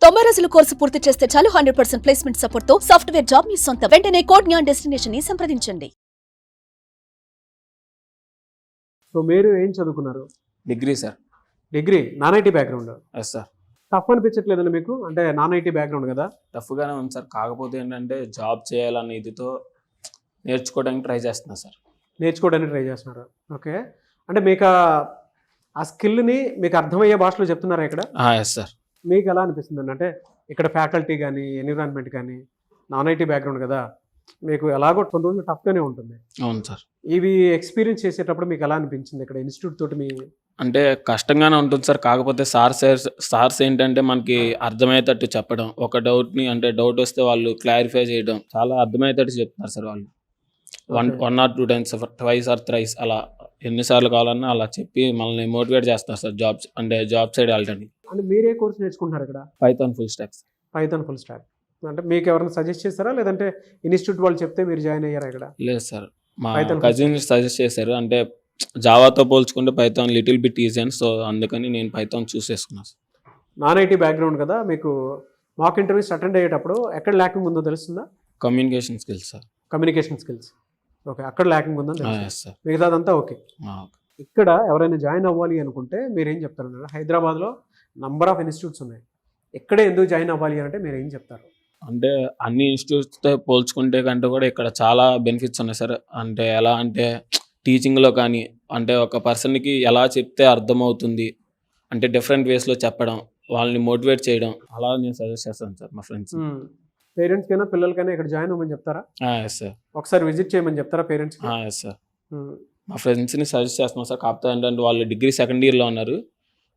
90 రోజుల కోర్సు పూర్తి చేస్తే చాలు 100% ప్లేస్మెంట్ సపోర్ట్ తో సాఫ్ట్వేర్ జాబ్ మీ సొంతం. వెంటనే కోడ్ జ్ఞాన్ డెస్టినేషన్ ని సంప్రదించండి. సో మీరు ఏం చదువుకున్నారు? Degree sir. Degree, non IT background. Yes sir. Tough అనిపించట్లేదండి మీకు? అంటే నాన్ ఐటీ బ్యాక్గ్రౌండ్ కదా. టఫ్గానే ఉంది సార్. కాకపోతే ఏంటంటే జాబ్ చేయాలన్న ఇదితో నేర్చుకోవడానికి ట్రై చేస్తున్నా సార్. నేర్చుకోవడానికి ట్రై చేస్తున్నారు. ఓకే, అంటే మీకు ఆ స్కిల్ని మీకు అర్థమయ్యే భాషలో చెప్తున్నారా ఇక్కడ? Yes sir. మీకు ఎలా అనిపిస్తుందండి? అంటే ఇక్కడ ఫ్యాకల్టీ కానీ ఎన్విరాన్మెంట్ కానీ నాన్ ఐటీ బ్యాక్గ్రౌండ్ కదా, మీకు ఎలాగో కొన్ని రోజులు టఫ్గానే ఉంటుంది. అవును సార్. ఇవి ఎక్స్పీరియన్స్ చేసేటప్పుడు మీకు ఎలా అనిపించింది ఇక్కడ ఇన్స్టిట్యూట్ తోటి? మీ అంటే కష్టంగానే ఉంటుంది సార్. కాకపోతే సార్స్ ఏంటంటే మనకి అర్థమయ్యేటట్టు చెప్పడం, ఒక డౌట్ని అంటే డౌట్ వస్తే వాళ్ళు క్లారిఫై చేయడం, చాలా అర్థమయ్యేటట్టు చెప్తున్నారు సార్ వాళ్ళు. 1 or 2 times, twice or thrice అలా ఎన్నిసార్లు కావాలన్నా అలా చెప్పి మనల్ని మోటివేట్ చేస్తారు సార్ జాబ్ సైడ్ వెళ్ళడానికి. అంటే మీరే కోర్స్ నేర్చుకుంటున్నారు ఇక్కడ? Python full stock. Python full stock అంటే మీకు ఎవరైనా సజెస్ట్ చేస్తారా, లేదంటే ఇన్స్టిట్యూట్ వాళ్ళు చెప్తే మీరు జాయిన్ అయ్యారా ఇక్కడ? లేదు సార్, మా కజిన్ సజెస్ట్ చేశారు. అంటే జావాతో పోల్చుకుంటే పైథాన్ లిటిల్ బిట్ ఈజీ అని, సో అందుకని నేను పైథాన్ చూస్ చేసుకున్నాను సార్. నాన్ ఐటీ బ్యాక్గ్రౌండ్ కదా, మీకు మాక్ ఇంటర్వ్యూస్ అటెండ్ అయ్యేటప్పుడు ఎక్కడ ల్యాకింగ్ ఉందో తెలుస్తుందా? Communication skills sir. Communication skills, okay, అక్కడ ల్యాకింగ్ ఉందని తెలుసు సార్. మిగతాదంతా ఓకే. ఇక్కడ ఎవరైనా జాయిన్ అవ్వాలి అనుకుంటే మీరు ఏం చెప్తారు? హైదరాబాద్లో నంబర్ ఆఫ్ ఇన్స్టిట్యూట్స్ ఉన్నాయి, ఎక్కడే ఎందుకు జాయిన్ అవ్వాలి అంటే మీరు ఏం చెప్తారు? అంటే అన్ని ఇన్స్టిట్యూట్స్తో పోల్చుకుంటే కంటే కూడా ఇక్కడ చాలా బెనిఫిట్స్ ఉన్నాయి సార్. అంటే ఎలా అంటే టీచింగ్లో కానీ, అంటే ఒక పర్సన్కి ఎలా చెప్తే అర్థమవుతుంది అంటే డిఫరెంట్ వేస్లో చెప్పడం, వాళ్ళని మోటివేట్ చేయడం, అలా నేను సజెస్ట్ చేస్తాను సార్ మా ఫ్రెండ్స్. పేరెంట్స్కైనా పిల్లలకైనా ఇక్కడ జాయిన్ అవ్వమని చెప్తారా? Yes sir. ఒకసారి విజిట్ చేయమని చెప్తారా పేరెంట్స్? Yes sir. మా ఫ్రెండ్స్ని సజెస్ట్ చేస్తున్నాం సార్. కాకపోతే ఏంటంటే వాళ్ళు డిగ్రీ సెకండ్ ఇయర్లో ఉన్నారు,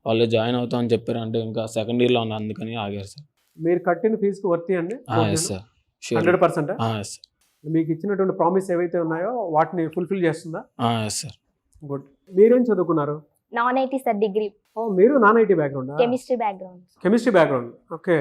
వాళ్ళు జాయిన్ అవుతామని చెప్పారు. అంటే ఇంకా సెకండ్ ఇయర్లో ఉన్నారు, అందుకని ఆగారు సార్. మీరు కట్టిన ఫీజుకి వర్తి అండి? Yes sir. 100%? Yes sir. మీకు ఇచ్చినటువంటి ప్రామిస్ ఏవైతే ఉన్నాయో వాటిని ఫుల్ఫిల్ చేస్తుందా? Yes sir. గుడ్. మీరేం చదువుకున్నారు? Non IT sir, degree. మీరు non IT background? Chemistry background. Chemistry background, okay.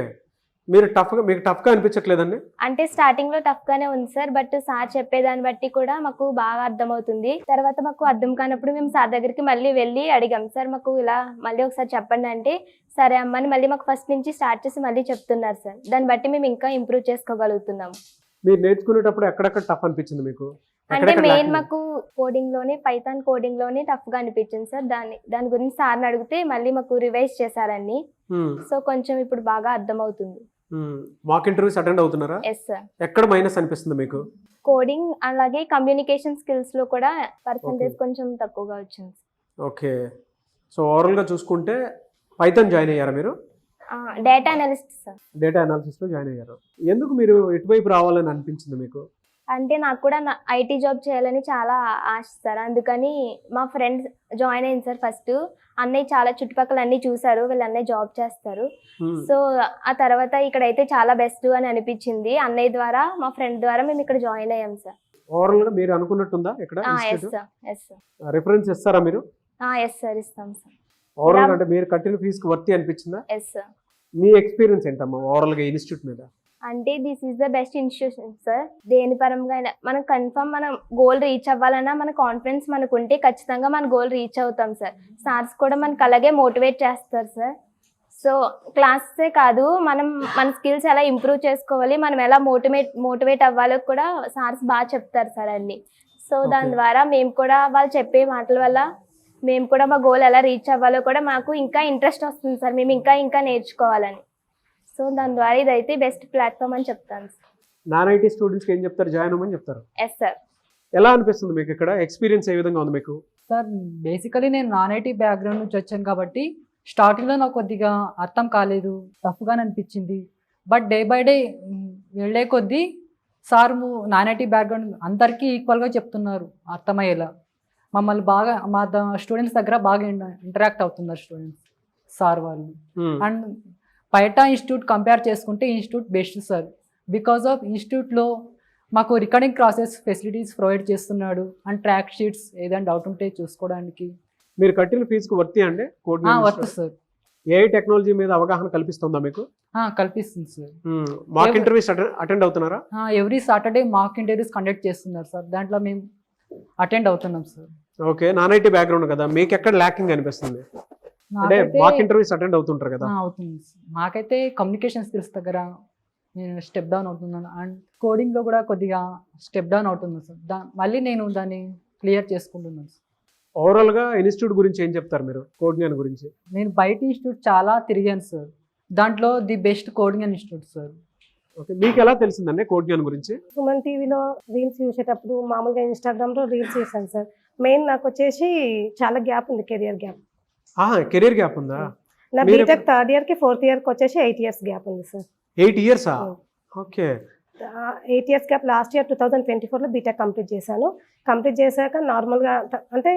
మీకు టఫ్గా అనిపించట్లేదండి? అంటే స్టార్టింగ్ లో టఫ్ గానే ఉంది సార్, బట్ సార్ చెప్పేదాన్ని బట్టి కూడా మాకు బాగా అర్థమవుతుంది. తర్వాత మాకు అర్థం కానప్పుడు మేము సార్ దగ్గరికి మళ్ళీ వెళ్ళి అడిగాం, సార్ మాకు ఇలా మళ్ళీ ఒకసారి చెప్పండి అంటే, సరే అమ్మని మళ్ళీ మాకు ఫస్ట్ నుంచి స్టార్ట్ చేసి మళ్ళీ చెప్తున్నారు సార్. దాన్ని బట్టి మేము ఇంకా ఇంప్రూవ్ చేసుకోగలుగుతున్నాము. మీరు నేర్చుకునేటప్పుడు ఎక్కడెక్కడ టఫ్ అనిపించింది మీకు? అంటే మెయిన్ మాకు కోడింగ్ లోనే, పైథాన్ కోడింగ్ లోనే టఫ్ గా అనిపించింది సార్. దాని గురించి సార్ని అడిగితే మళ్ళీ మాకు రివైజ్ చేశారని, సో కొంచెం ఇప్పుడు బాగా అర్థమవుతుంది. మాక్ ఇంటర్వ్యూస్ అటెండ్ అవుతున్నారా? Yes sir. ఎక్కడ మైనస్ అనిపిస్తుంది మీకు? కోడింగ్ అలాగే కమ్యూనికేషన్ స్కిల్స్ లో కూడా పర్సంటేజ్ కొంచెం తక్కువగా వచ్చింది. ఓకే, సో ఓవరాల్ గా చూసుకుంటే పైథాన్ జాయిన్ అయ్యారా మీరు? Data analyst sir. Data analysis లో జాయిన్ అయ్యారు. ఎందుకు మీరు ఇటువైపు రావాలని అనిపించింది మీకు? అంటే నాకు కూడా ఐటీ జాబ్ చేయాలని చాలా ఆశ సార్. అందుకని మా ఫ్రెండ్స్ జాయిన్ అయింది సార్. ఫస్ట్ అన్నయ్య చాలా చుట్టుపక్కల అన్ని చూసారు, వీళ్ళు అన్నయ్య జాబ్ చేస్తారు. సో ఆ తర్వాత ఇక్కడైతే చాలా బెస్ట్ అని అనిపించింది. అన్నయ్య ద్వారా, మా ఫ్రెండ్ ద్వారా మేము ఇక్కడ జాయిన్ అయ్యాం సార్. ఓవరాల్ గా మీరు అనుకున్నట్టుందా ఇక్కడ? Yes sir. Yes sir. Reference ఇస్తారా మీరు? ఎస్ సార్, ఇస్తాం సార్. ఓవరాల్ అంటే మీరు కట్టిన ఫీజుకి వర్తి అనిపించిందా? Yes sir. మీ ఎక్స్పీరియన్స్ ఏంటమ్మా ఓవరాల్ గా ఇన్స్టిట్యూట్ మీద? అంటే this is the best institution sir. దేని పరంగా అయినా మనం కన్ఫర్మ్ మనం గోల్ రీచ్ అవ్వాలన్నా మన కాన్ఫిడెన్స్ మనకు ఉంటే ఖచ్చితంగా మన గోల్ రీచ్ అవుతాం సార్. సార్స్ కూడా మనకు అలాగే మోటివేట్ చేస్తారు సార్. సో క్లాసెసే కాదు, మన స్కిల్స్ ఎలా ఇంప్రూవ్ చేసుకోవాలి, మనం ఎలా మోటివేట్ అవ్వాలో కూడా సార్స్ బాగా చెప్తారు సార్ అన్ని. సో దాని ద్వారా మేము కూడా వాళ్ళు చెప్పే మాటల వల్ల మేము కూడా మా గోల్ ఎలా రీచ్ అవ్వాలో కూడా మాకు ఇంకా ఇంట్రెస్ట్ వస్తుంది సార్. మేము ఇంకా నేర్చుకోవాలని. సో దాని ద్వారా ఇదైతే బెస్ట్ ప్లాట్ఫామ్ అని చెప్తాను సార్. నాన్ ఐటీ స్టూడెంట్స్కి ఏం చెప్తారు? జాయిన్ అవ్వమని చెప్తారు. Yes sir. ఎలా అనిపిస్తుంది మీకు ఇక్కడ? ఎక్స్పీరియన్స్ ఏ విధంగా ఉంది మీకు? సార్ బేసికలీ నేను నాన్ ఐటీ బ్యాక్గ్రౌండ్ నుంచి వచ్చాను కాబట్టి స్టార్టింగ్లో నాకు కొద్దిగా అర్థం కాలేదు, టఫ్గానే అనిపించింది. బట్ డే బై డే వెళ్ళే కొద్దీ సార్ నాన్ ఐటీ బ్యాక్గ్రౌండ్ అందరికీ ఈక్వల్గా చెప్తున్నారు అర్థమయ్యేలా. మమ్మల్ని బాగా మా స్టూడెంట్స్ దగ్గర బాగా ఇంటరాక్ట్ అవుతున్నారు స్టూడెంట్స్ సార్ వాళ్ళు. అండ్ బయట ఇన్స్టిట్యూట్ కంపేర్ చేసుకుంటే institute best sir. Because of ఇన్స్టిట్యూట్లో మాకు రికార్డింగ్ క్లాసెస్ ఫెసిలిటీస్ ప్రొవైడ్ చేస్తున్నాడు, అండ్ ట్రాక్ షీట్స్ ఏదైనా డౌట్ ఉంటే చూసుకోవడానికి. మీరు కట్టిన ఫీజుకు వర్తి అండి? Worth sir. ఏఐ టెక్నాలజీ మీద అవగాహన కల్పిస్తుందా మీకు? కల్పిస్తుంది సార్. మాక్ ఇంటర్వ్యూస్ అటెండ్ అవుతున్నారా? Every Saturday mock interviews conduct చేస్తున్నారు సార్, దాంట్లో మేము అటెండ్ అవుతున్నాం sir. Okay, non IT background కదా, మీకు ఎక్కడ ల్యాకింగ్ అనిపిస్తుంది? అంటే నాకైతే మాక్ ఇంటర్వ్యూస్ అటెండ్ అవుతుంటారు కదా. అవుతుంది. నాకైతే కమ్యూనికేషన్ స్కిల్స్ దగ్గర నేను స్టెప్ డౌన్ అవుతున్నాను అండ్ కోడింగ్లో కూడా కొద్దిగా స్టెప్ డౌన్ అవుతుంది సార్. మళ్ళీ నేను దాన్ని క్లియర్ చేసుకుంటున్నాను సార్. ఓవరాల్ గా ఇన్స్టిట్యూట్ గురించి ఏం చెప్తారు మీరు, కోడ్ జ్ఞాన్ గురించి? నేను బయట ఇన్స్టిట్యూట్ చాలా తిరిగాను సార్, దాంట్లో the best coding institute sir. Okay, మీకు ఎలా తెలిసిందండి కోడ్ జ్ఞాన్ గురించి? సుమన్ టీవీలో రీల్స్ చూసేటప్పుడు మామూలుగా ఇన్స్టాగ్రామ్లో రీల్స్ చేశాను సార్. మెయిన్ నాకు వచ్చేసి చాలా గ్యాప్ ఉంది, కెరియర్ గ్యాప్. కెరీర్ గ్యాప్ ఉందా? నా మీరు బీటెక్ థర్డ్ ఇయర్కి ఫోర్త్ ఇయర్కి వచ్చేసి 8 years గ్యాప్ ఉంది sir. 8 years? Okay. 8 years gap. Last year 2024లో బీటెక్ కంప్లీట్ చేశాను. కంప్లీట్ చేశాక నార్మల్గా అంటే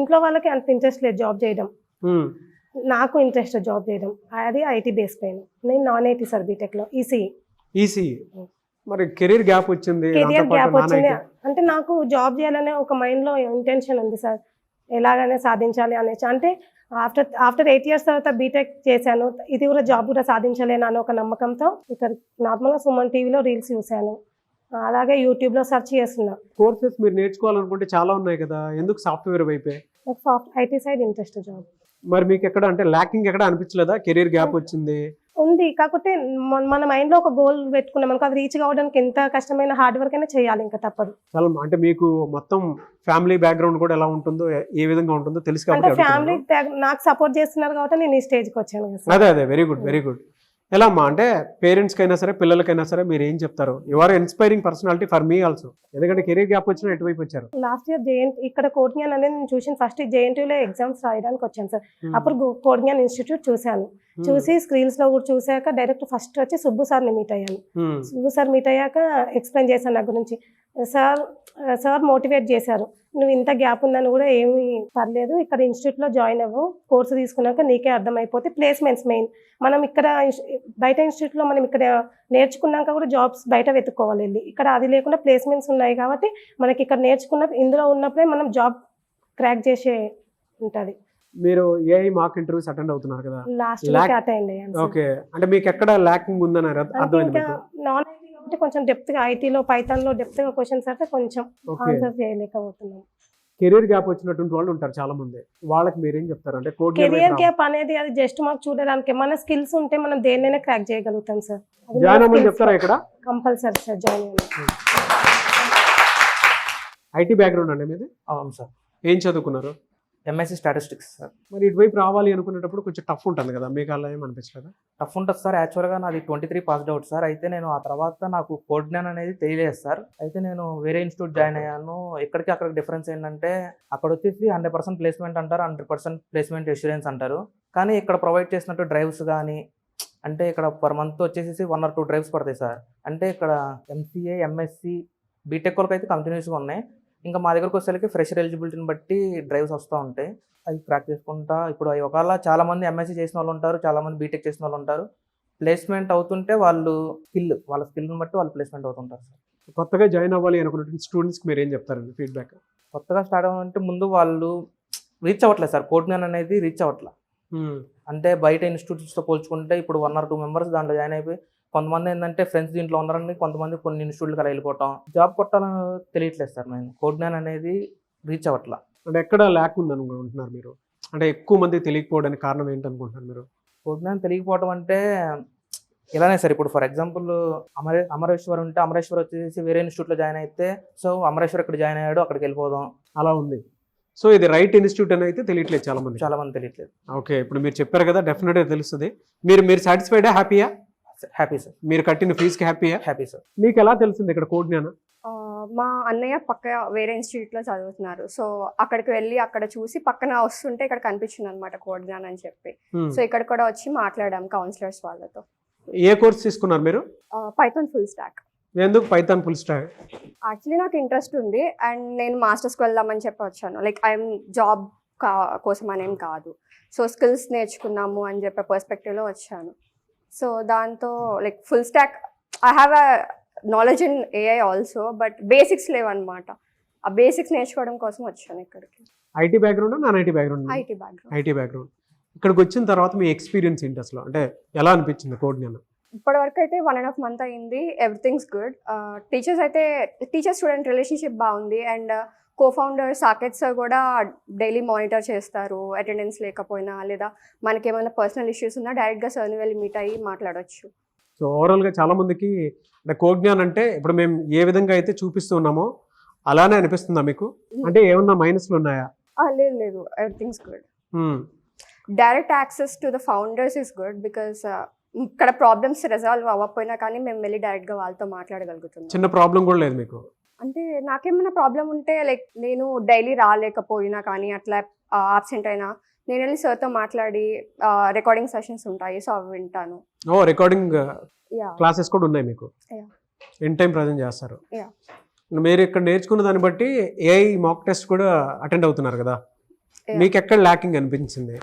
ఇంట్లో వాళ్ళకి అంత ఇంట్రెస్ట్ లేదు జాబ్ చేయడం, నాకు ఇంట్రెస్ట్ జాబ్ చేయడం. అది ఐటీ బేస్ పైన. నేను నాన్ ఐటీ సార్, బీటెక్లో ఈసీ. మరి కెరీర్ గ్యాప్ వచ్చింది, కెరియర్ గ్యాప్ వచ్చింది అంటే నాకు జాబ్ చేయాలనే ఒక మైండ్లో ఇంటెన్షన్ ఉంది సార్, ఎలాగైనా సాధించాలి అనేసి. అంటే ఆఫ్టర్ 8 years తర్వాత బీటెక్ చేశాను, ఇది కూడా జాబ్ కూడా సాధించలేను అని ఒక నమ్మకంతో ఇక్కడ నార్మల్గా సుమన్ టీవీలో రీల్స్ చూశాను, అలాగే యూట్యూబ్లో సెర్చ్ చేస్తున్నా. కోర్సెస్ మీరు నేర్చుకోవాలనుకుంటే చాలా ఉన్నాయి కదా, ఎందుకు సాఫ్ట్వేర్ వైపే? నాకు ఐటీ సైడ్ ఇంట్రెస్ట్ జాబ్. మరి మీకు ఎక్కడ అంటే ల్యాకింగ్ ఎక్కడ అనిపించలేదా? కెరీర్ గ్యాప్ వచ్చింది ఉంది, కాకపోతే మన మైండ్లో ఒక గోల్ పెట్టుకున్నాం అనుకో, అది రీచ్ కావడానికి ఎంత కష్టమైన హార్డ్ వర్క్ అయినా చేయాలి, ఇంకా తప్పదు. చాలా. అంటే మీకు మొత్తం ఫ్యామిలీ బ్యాక్గ్రౌండ్ కూడా ఎలా ఉంటుందో, ఏ విధంగా ఉంటుందో తెలుసు అంటే కాబట్టి ఫ్యామిలీ నాకు సపోర్ట్ చేస్తున్నారు కాబట్టి నేను ఈ స్టేజ్కి వచ్చాను కదా సార్. అదే వెరీ గుడ్, వెరీ గుడ్. ఎలా అమ్మా, అంటే పేరెంట్స్కి అయినా సరే పిల్లలకైనా సరే మీరు ఏం చెప్తారు? You are inspiring personality for me also. ఎందుకంటే కెరీర్ గ్యాప్ వచ్చిన ఎటువైపు వచ్చారు? లాస్ట్ ఇయర్ ఇక్కడ కోడ్ జ్ఞాన్ అనేది నేను చూసిన ఫస్ట్ జేఎన్టీయూలో ఎగ్జామ్స్ రాయడానికి వచ్చాను సార్. అప్పుడు కోడ్ జ్ఞాన్ ఇన్స్టిట్యూట్ చూశాను, చూసి స్క్రీన్స్ లో కూడా చూసాక డైరెక్ట్ ఫస్ట్ వచ్చి సుబ్బు సార్ని మీట్ అయ్యాను. సుబ్బు సార్ మీట్ అయ్యాక ఎక్స్ప్లెయిన్ చేశాను నా గురించి. సార్ మోటివేట్ చేశారు, నువ్వు ఇంత గ్యాప్ ఉందని కూడా ఏమీ పర్లేదు, ఇక్కడ ఇన్స్టిట్యూట్లో జాయిన్ అవ్వు, కోర్సు తీసుకున్నాక నీకే అర్థమైపోతే ప్లేస్మెంట్స్ మెయిన్. మనం ఇక్కడ బయట ఇన్స్టిట్యూట్లో మనం ఇక్కడ నేర్చుకున్నాక కూడా జాబ్స్ బయట వెతుక్కోవాలి వెళ్ళి, ఇక్కడ అది లేకుండా ప్లేస్మెంట్స్ ఉన్నాయి కాబట్టి మనకి ఇక్కడ నేర్చుకున్న ఇందులో ఉన్నప్పుడే మనం జాబ్ క్రాక్ చేసే ఉంటుంది. మీరు ఏఐ మాక్ ఇంటర్వ్యూస్ అటెండ్ అవుతున్నారు కదా, లాస్ట్ వీక్ అటెండ్ అయ్యాను. ఓకే, అంటే మీకు ఎక్కడ ల్యాకింగ్ ఉందని అర్థమైంది మీకు? నాన్ ఐటీ కాబట్టి కొంచెం డెప్త్గా ఐటీలో పైథాన్లో డెప్త్గా క్వశ్చన్స్ అంటే కొంచెం ఆన్సర్ చేయలేకపోతున్నాం. కెరీర్ గ్యాప్ వచ్చినటువంటి వాళ్ళు ఉంటారు చాలా మంది, వాళ్ళకి మీరేం చెప్తారు? అంటే కోడ్ కెరియర్ గ్యాప్ అనేది అది జస్ట్ మాకు చూడడానికి, మన స్కిల్స్ ఉంటే మనం దేన్నైనా క్రాక్ చేయగలుగుతాం సార్. జాయిన్ అవ్వమని చెప్తారా ఇక్కడ? కంపల్సరీ సార్ జాయిన్ అవ్వాలి. ఐటీ బ్యాక్గ్రౌండ్ అండి మీది? అవును సార్, ఏం చదువుకున్నారు? MSc statistics sir. మరి ఇటువైపు రావాలి అనుకునేటప్పుడు కొంచెం టఫ్ ఉంటుంది కదా, మీకు అలా ఏం అనిపించలేదా? టఫ్ ఉంటుంది సార్. యాక్చువల్గా నాది 23 పాస్డ్ అవుట్ సార్. అయితే నేను ఆ తర్వాత నాకు కోడ్ జ్ఞాన్ అనేది తెలియలేదు సార్. అయితే నేను వేరే ఇన్స్టిట్యూట్ జాయిన్ అయ్యాను. ఎక్కడికి అక్కడ డిఫరెన్స్ ఏంటంటే అక్కడ వచ్చేసి 100% ప్లేస్మెంట్ అంటారు, 100% ప్లేస్మెంట్ ఇన్సూరెన్స్ అంటారు. కానీ ఇక్కడ ప్రొవైడ్ చేసినట్టు డ్రైవ్స్ కానీ, అంటే ఇక్కడ పర్ మంత్ వచ్చేసి 1 or 2 డ్రైవ్స్ పడతాయి సార్. అంటే ఇక్కడ ఎంసీఏ, ఎంఎస్సి, బీటెక్ వాళ్ళకి అయితే కంటిన్యూస్గా ఉన్నాయి. ఇంకా మా దగ్గరకు వచ్చేసరికి ఫ్రెషర్ ఎలిజిబిలిటీని బట్టి డ్రైవ్స్ వస్తూ ఉంటాయి, అవి క్రాక్ చేసుకుంటా. ఇప్పుడు అవి ఒకవేళ చాలామంది ఎంఎస్సీ చేసిన వాళ్ళు ఉంటారు, చాలామంది బీటెక్ చేసిన వాళ్ళు ఉంటారు. ప్లేస్మెంట్ అవుతుంటే వాళ్ళ స్కిల్ని బట్టి వాళ్ళు ప్లేస్మెంట్ అవుతుంటారు సార్. కొత్తగా జాయిన్ అవ్వాలి అనుకున్న స్టూడెంట్స్కి మీరు ఏం చెప్తారండి ఫీడ్బ్యాక్? కొత్తగా స్టార్ట్ అవ్వాలంటే ముందు వాళ్ళు రీచ్ అవ్వట్లేదు సార్, కోడ్ జ్ఞాన్ అనేది రీచ్ అవ్వట్లేదు. అంటే బయట ఇన్స్టిట్యూట్స్తో పోల్చుకుంటే ఇప్పుడు 1 or 2 members దాంట్లో జాయిన్ అయిపోయి, కొంతమంది ఏంటంటే ఫ్రెండ్స్ దీంట్లో ఉన్నారని కొంతమంది కొన్ని ఇన్స్టిట్యూట్లకు అలా వెళ్ళిపోవటం, జాబ్ కొట్టాలని తెలియట్లేదు సార్. నేను కోడ్ జ్ఞాన్ అనేది రీచ్ అవ్వట్లా. అంటే ఎక్కడ ల్యాక్ ఉంది అనుకుంటున్నారు మీరు? అంటే ఎక్కువ మంది తెలియకపోవడానికి కారణం ఏంటనుకుంటున్నారు మీరు? కోడ్ జ్ఞాన్ తెలియకపోవడం అంటే ఇలానే సార్. ఇప్పుడు ఫర్ ఎగ్జాంపుల్ అమరేశ్వర్ ఉంటే అమరేశ్వర్ వచ్చేసి వేరే ఇన్స్టిట్యూట్లో జాయిన్ అయితే, సో అమరేశ్వర్ ఇక్కడ జాయిన్ అయ్యాడు, అక్కడికి వెళ్ళిపోదాం, అలా ఉంది. సో ఇది రైట్ ఇన్స్టిట్యూట్ అని అయితే తెలియట్లేదు చాలా మంది తెలియట్లేదు. ఓకే, ఇప్పుడు మీరు చెప్పారు కదా, డెఫినెట్గా తెలుస్తుంది. మీరు సాటిస్ఫైడా, హ్యాపీయా? Happy sir. మీరు కట్టిన ఫీజుకి హ్యాపీయా? Happy sir. మీకు ఎలా తెలిసింది ఇక్కడ కోడ్ జ్ఞానం? మా అన్నయ్య పక్క వేరే ఇన్స్టిట్యూట్లో చదువుతున్నారు, సో అక్కడికి వెళ్ళి అక్కడ చూసి పక్కన వస్తుంటే ఇక్కడ కనిపించింది అనమాట కోడ్ జ్ఞాన్ అని చెప్పి. సో ఇక్కడ కూడా వచ్చి మాట్లాడాం కౌన్సిలర్స్ వాళ్ళతో. ఏ కోర్స్ తీసుకున్నారు మీరు? Python full stock. ఎందుకు పైథాన్ ఫుల్ స్టాక్? యాక్చువల్లీ నాకు ఇంట్రెస్ట్ ఉంది అండ్ నేను మాస్టర్స్కి వెళ్దామని చెప్పి వచ్చాను. లైక్ ఐఎమ్ జాబ్ కోసం అనేం కాదు, సో స్కిల్స్ నేర్చుకున్నాము అని చెప్పే పర్స్పెక్టివ్లో వచ్చాను. సో దాంతో like full stack I have a knowledge in AI also, but basics లేవన్నమాట. ఆ బేసిక్స్ నేర్చుకోవడం కోసం వచ్చాను ఇక్కడికి. IT background, non IT background? IT background. ఇక్కడికి వచ్చిన తర్వాత మీ ఎక్స్పీరియన్స్ ఏంటి అసలు? అంటే ఎలా అనిపించింది కోడ్ జ్ఞానం? ఇప్పటి వరకు అయితే 1.5 months అయింది. Everything's good. Teacher student relationship బాగుంది అండ్ కో-ఫౌండర్ సాకేత్ సార్ కూడా డైలీ మానిటర్ చేస్తారు, అటెండెన్స్ లేకపోయినా లేదా మనకి ఏమైనా పర్సనల్ ఇష్యూస్ ఉన్నా డైరెక్ట్గా సార్ని వెళ్ళి మీట్ అయ్యి మాట్లాడవచ్చు. సో ఓవరాల్గా చాలామందికి అంటే కోజ్ఞాన్ అంటే ఇప్పుడు మేము ఏ విధంగా అయితే చూపిస్తూ ఉన్నామో అలానే అనిపిస్తుందా మీకు? అంటే ఏమన్నా మైనస్లు ఉన్నాయా? లేదు లేదు, everything's good. Direct access to the founders is good because ఇక్కడ ప్రాబ్లమ్స్ రిజాల్వ్ అవ్వకపోయినా కానీ మేము వెళ్ళి డైరెక్ట్గా వాళ్ళతో మాట్లాడగలుగుతున్నాం. చిన్న ప్రాబ్లం కూడా లేదు మీకు? అంటే నాకేమైనా ప్రాబ్లం ఉంటే లైక్ నేను డైలీ రాలేకపోయినా కానీ అట్లా ఆబ్సెంట్ అయినా నేను వెళ్ళి సార్తో మాట్లాడి రికార్డింగ్ సెషన్స్ ఉంటాయి, సో అవి వింటాను. ఓ రికార్డింగ్ యా క్లాసెస్ కూడా ఉన్నాయి మీకు? Yeah. ఎన్ టైం ప్రజెంట్ చేస్తారు? Yeah. మీరు ఇక్కడ నేర్చుకున్న దాన్ని బట్టి ఏఐ మాక్ టెస్ట్ కూడా అటెండ్ అవుతున్నారు కదా, Yeah. మీకు ఎక్కడ ల్యాకింగ్ అనిపించింది?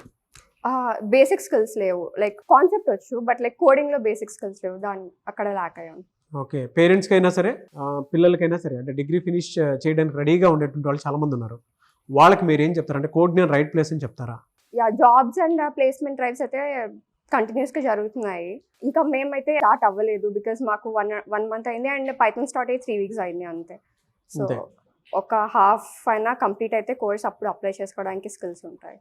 బేసిక్ స్కిల్స్ లేవు, లైక్ కాన్సెప్ట్ వచ్చు బట్ లైక్ కోడింగ్లో బేసిక్ స్కిల్స్ లేవు, దాన్ని అక్కడ ల్యాక్ అయ్యాను. ఓకే, పేరెంట్స్కి అయినా సరే పిల్లలకైనా సరే అంటే డిగ్రీ ఫినిష్ చేయడానికి రెడీగా ఉండేటువంటి వాళ్ళు చాలామంది ఉన్నారు, వాళ్ళకి మీరు ఏం చెప్తారు? అంటే కోజ్ఞాన్ రైట్ ప్లేస్ అని చెప్తారా? Yeah, jobs and placement drives అయితే కంటిన్యూస్గా జరుగుతున్నాయి. ఇంకా మేమైతే స్టార్ట్ అవ్వలేదు బికాస్ మాకు వన్ మంత్ అయింది అండ్ పైథాన్ స్టార్ట్ అయ్యి 3 weeks అయింది అంతే. సో అంతే. ఒక హాఫ్ అయినా కంప్లీట్ అయితే కోర్స్ అప్పుడు అప్లై చేసుకోవడానికి స్కిల్స్ ఉంటాయి.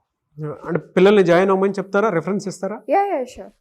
అంటే పిల్లల్ని జాయిన్ అవ్వమని చెప్తారా, రెఫరెన్స్ ఇస్తారా? Yeah yeah sure.